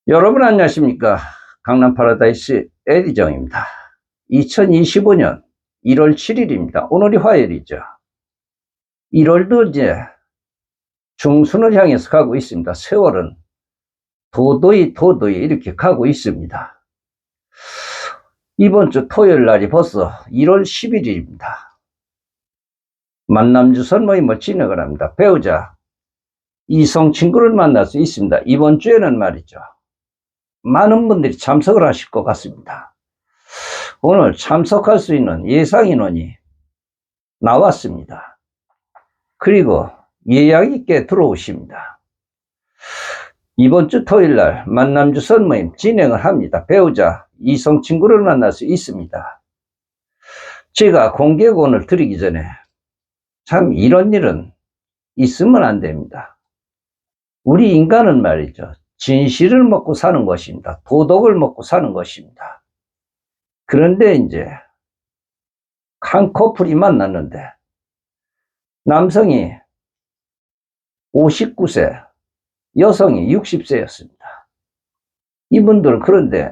여러분 안녕하십니까? 강남 파라다이스 에디정입니다. 2025년 1월 7일입니다. 오늘이 화요일이죠. 1월도 이제 중순을 향해서 가고 있습니다. 세월은 도도히 이렇게 가고 있습니다. 이번 주 토요일 날이 벌써 1월 11일입니다. 만남주선 모임을 진행을 합니다. 배우자 이성 친구를 만날 수 있습니다. 이번 주에는 말이죠. 많은 분들이 참석을 하실 것 같습니다. 오늘 참석할 수 있는 예상 인원이 나왔습니다. 그리고 예약이 꽤 들어오십니다. 이번 주 토요일 날 만남주선 모임 진행을 합니다. 배우자 이성 친구를 만날 수 있습니다. 제가 공개권을 드리기 전에 참 이런 일은 있으면 안 됩니다. 우리 인간은 말이죠. 진실을 먹고 사는 것입니다. 도덕을 먹고 사는 것입니다. 그런데 이제 한 커플이 만났는데 남성이 59세, 여성이 60세였습니다. 이분들은 그런데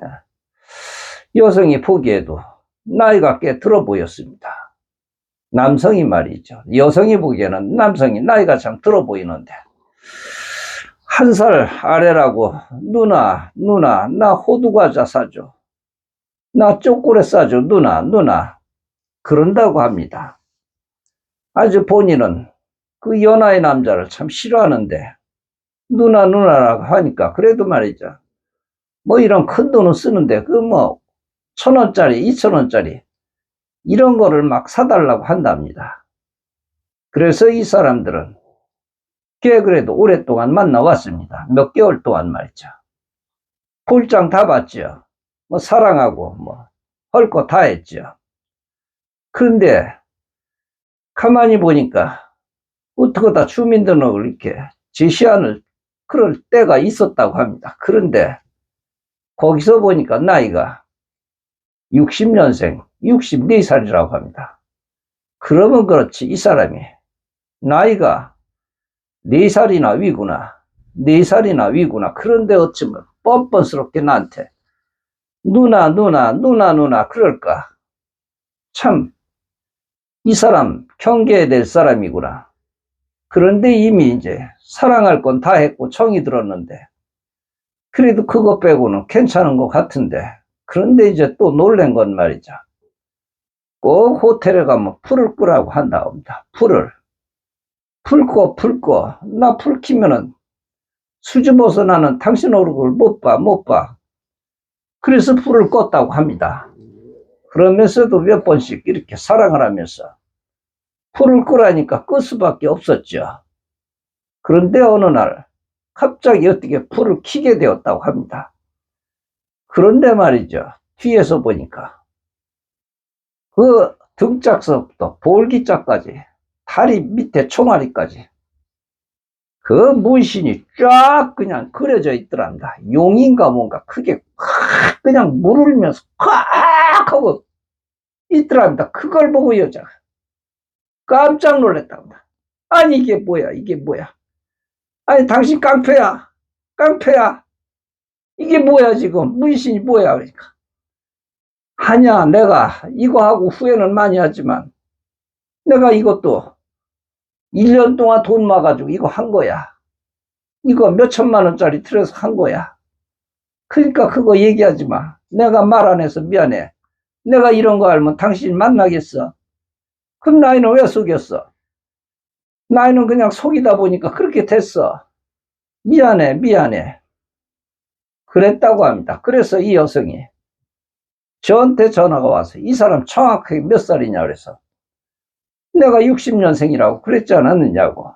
여성이 보기에도 나이가 꽤 들어 보였습니다. 남성이 말이죠. 여성이 보기에는 남성이 나이가 참 들어 보이는데 한 살 아래라고 누나 나 호두과자 사줘. 나 초콜릿 사줘. 누나 그런다고 합니다. 아주 본인은 그 연하의 남자를 참 싫어하는데 누나라고 하니까 그래도 말이죠. 뭐 이런 큰 돈은 쓰는데 그 뭐 1,000원짜리 2,000원짜리 이런 거를 막 사달라고 한답니다. 그래서 이 사람들은 꽤 그래도 오랫동안 만나왔습니다. 몇 개월 동안 말이죠. 폴장 다 봤죠. 뭐 사랑하고 뭐 할 거 다 했죠. 그런데 가만히 보니까 어떡하다 주민등록을 이렇게 제시하는 그럴 때가 있었다고 합니다. 그런데 거기서 보니까 나이가 60년생 64살이라고 합니다. 그러면 그렇지 이 사람이 나이가 4살이나 위구나 4살이나 위구나. 그런데 어쩌면 뻔뻔스럽게 나한테 누나 그럴까. 참 이 사람 경계해야 될 사람이구나. 그런데 이미 이제 사랑할 건 다 했고 정이 들었는데 그래도 그거 빼고는 괜찮은 것 같은데 그런데 이제 또 놀란 건 말이죠. 꼭 호텔에 가면 풀을 끄라고 한다옵니다. 풀을 풀 꺼 나 풀 키면은 수줍어서 나는 당신 얼굴 못 봐. 그래서 불을 껐다고 합니다. 그러면서도 몇 번씩 이렇게 사랑을 하면서 불을 끄라니까 끌 수밖에 없었죠. 그런데 어느 날 갑자기 어떻게 불을 켜게 되었다고 합니다. 그런데 말이죠. 뒤에서 보니까 그 등짝서부터 볼기짝까지 다리 밑에 총알이까지 그 문신이 쫙 그냥 그려져 있더랍니다. 용인가 뭔가 크게 확 그냥 물을 흘면서 콱 하고 있더랍니다. 그걸 보고 여자가 깜짝 놀랐답니다. 아니 이게 뭐야. 아니 당신 깡패야. 이게 뭐야 지금 문신이 뭐야. 그러니까 하냐 내가 이거 하고 후회는 많이 하지만 내가 이것도 1년 동안 돈 모아가지고 이거 한 거야. 이거 몇 천만 원짜리 들여서 한 거야. 그러니까 그거 얘기하지 마. 내가 말 안 해서 미안해. 내가 이런 거 알면 당신 만나겠어? 그럼 나이는 왜 속였어? 나이는 그냥 속이다 보니까 그렇게 됐어. 미안해. 그랬다고 합니다. 그래서 이 여성이 저한테 전화가 와서 이 사람 정확하게 몇 살이냐 그래서 내가 60년생이라고 그랬지 않았느냐고.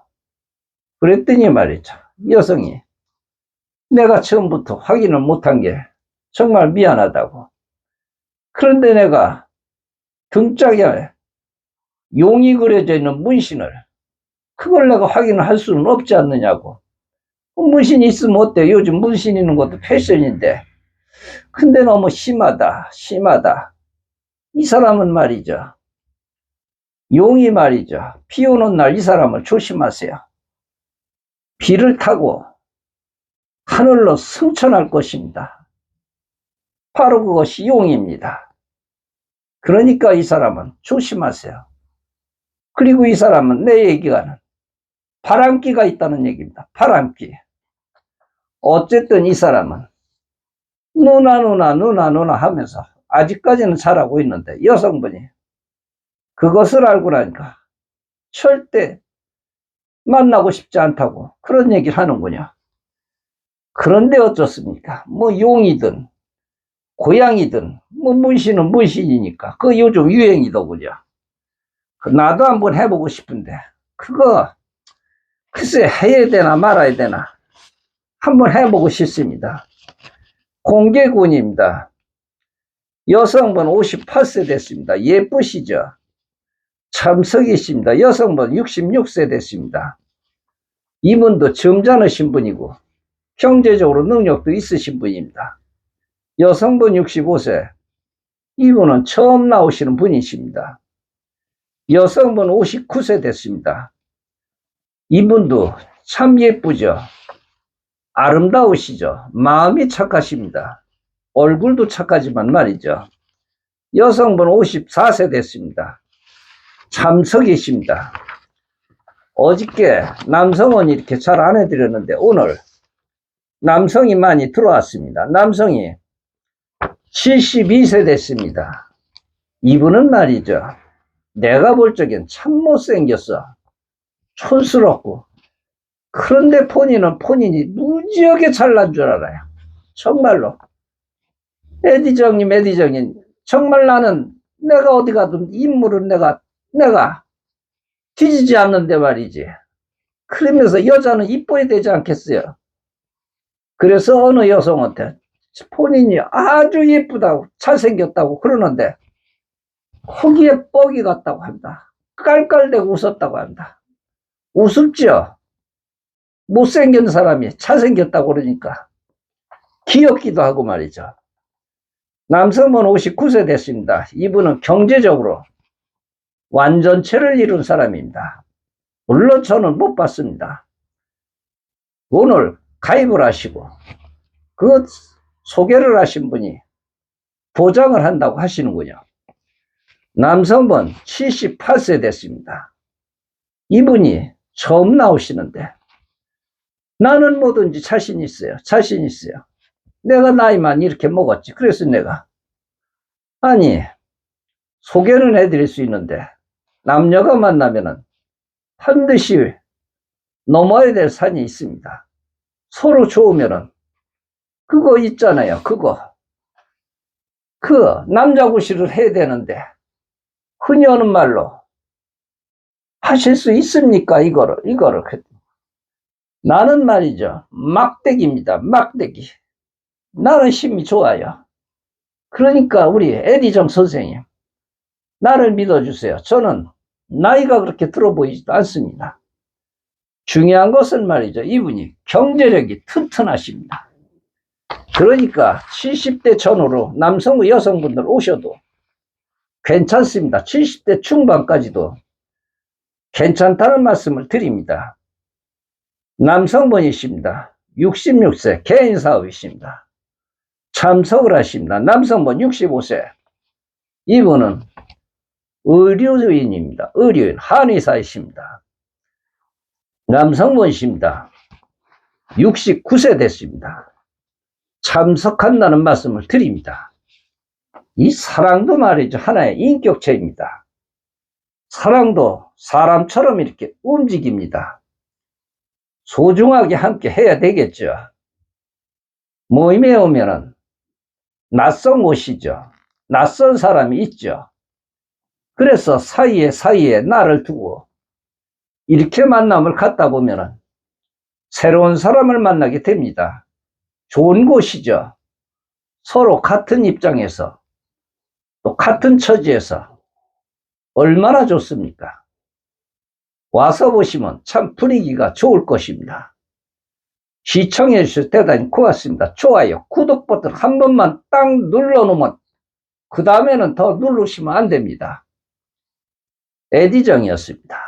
그랬더니 말이죠. 여성이 내가 처음부터 확인을 못한 게 정말 미안하다고. 그런데 내가 등짝에 용이 그려져 있는 문신을 그걸 내가 확인을 할 수는 없지 않느냐고. 문신이 있으면 어때? 요즘 문신 있는 것도 패션인데. 근데 너무 심하다. 이 사람은 말이죠. 용이 말이죠. 비 오는 날 이 사람을 조심하세요. 비를 타고 하늘로 승천할 것입니다. 바로 그것이 용입니다. 그러니까 이 사람은 조심하세요. 그리고 이 사람은 내 얘기가는 바람기가 있다는 얘기입니다. 바람기. 어쨌든 이 사람은 누나 하면서 아직까지는 잘하고 있는데 여성분이 그것을 알고 나니까 절대 만나고 싶지 않다고 그런 얘기를 하는군요. 그런데 어쩌습니까? 뭐 용이든 고양이든 뭐 문신은 문신이니까 그 요즘 유행이더군요. 나도 한번 해보고 싶은데 그거 글쎄 해야 되나 말아야 되나 한번 해보고 싶습니다. 공개군입니다. 여성분 58세 됐습니다. 예쁘시죠? 참석이십니다. 여성분 66세 됐습니다. 이분도 점잖으신 분이고 경제적으로 능력도 있으신 분입니다. 여성분 65세. 이분은 처음 나오시는 분이십니다. 여성분 59세 됐습니다. 이분도 참 예쁘죠? 아름다우시죠? 마음이 착하십니다. 얼굴도 착하지만 말이죠. 여성분 54세 됐습니다. 참석이십니다. 어저께 남성은 이렇게 잘 안 해드렸는데 오늘 남성이 많이 들어왔습니다. 남성이 72세 됐습니다. 이분은 말이죠. 내가 볼 적엔 참 못생겼어. 촌스럽고. 그런데 본인이 무지하게 잘난 줄 알아요. 정말로. 에디정님, 정말 나는 내가 어디 가든 인물은 내가 뒤지지 않는데 말이지. 그러면서 여자는 이뻐야 되지 않겠어요? 그래서 어느 여성한테 본인이 아주 예쁘다고 잘생겼다고 그러는데 거기에 뻑이 갔다고 합니다. 깔깔대고 웃었다고 합니다. 우습죠? 못생긴 사람이 잘생겼다고 그러니까 귀엽기도 하고 말이죠. 남성은 59세 됐습니다. 이분은 경제적으로 완전체를 이룬 사람입니다. 물론 저는 못 봤습니다. 오늘 가입을 하시고 그 소개를 하신 분이 보장을 한다고 하시는군요. 남성분 78세 됐습니다. 이분이 처음 나오시는데 나는 뭐든지 자신 있어요. 내가 나이만 이렇게 먹었지. 그래서 내가 아니 소개는 해드릴 수 있는데 남녀가 만나면은 반드시 넘어야 될 산이 있습니다. 서로 좋으면은 그거 있잖아요. 그 남자 구실을 해야 되는데 흔히 하는 말로 하실 수 있습니까? 이거를 나는 말이죠. 막대기입니다. 막대기. 나는 힘이 좋아요. 그러니까 우리 에디정 선생님 나를 믿어주세요. 저는 나이가 그렇게 들어 보이지도 않습니다. 중요한 것은 말이죠. 이분이 경제력이 튼튼하십니다. 그러니까 70대 전후로 남성, 여성분들 오셔도 괜찮습니다. 70대 중반까지도 괜찮다는 말씀을 드립니다. 남성분이십니다. 66세 개인 사업이십니다. 참석을 하십니다. 남성분 65세. 이분은 의료인입니다. 의료인, 한의사이십니다. 남성분이십니다. 69세 됐습니다. 참석한다는 말씀을 드립니다. 이 사랑도 말이죠. 하나의 인격체입니다. 사랑도 사람처럼 이렇게 움직입니다. 소중하게 함께 해야 되겠죠. 모임에 오면은 낯선 곳이죠. 낯선 사람이 있죠. 그래서 사이에 나를 두고 이렇게 만남을 갖다 보면은 새로운 사람을 만나게 됩니다. 좋은 곳이죠. 서로 같은 입장에서 또 같은 처지에서 얼마나 좋습니까? 와서 보시면 참 분위기가 좋을 것입니다. 시청해 주셔서 대단히 고맙습니다. 좋아요, 구독 버튼 한 번만 딱 눌러놓으면 그 다음에는 더 누르시면 안 됩니다. 에디정이었습니다.